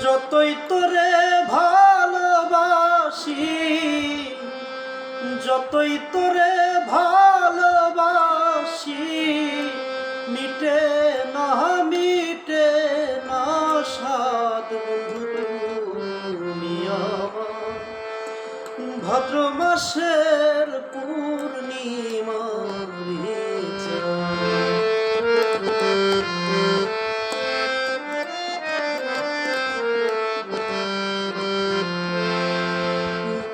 যতই তোরে ভালোবাসি, যতই তোরে ভালোবাসি, মিটে না সাধ বন্ধু তুমি আমার। ভাদ্র মাসের পূর্ণিমা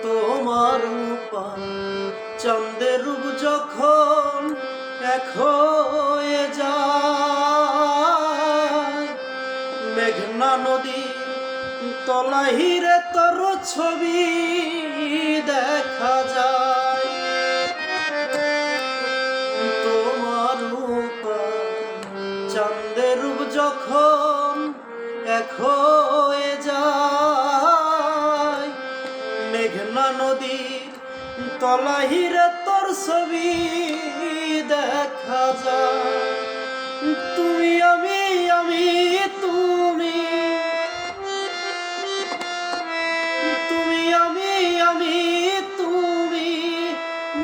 তোমার রূপা চাঁদের রূপ যখন এক হয়ে যায়, মেঘনা নদী তলাহিরে তোর ছবি দেখা যায়। তোমার রূপা চাঁদের রূপ যখন এক হয়ে যায়, মেঘনা নদীর তলাহিরে তোর ছবি দেখা যায়। তুমি আমি তুমি, তুমি আমি তুমি,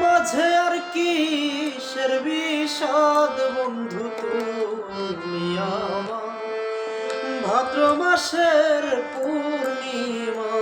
মাঝে আর কিসের বিষাদ বন্ধু তুমি আমার। ভাদ্র মাসের পূর্ণিমা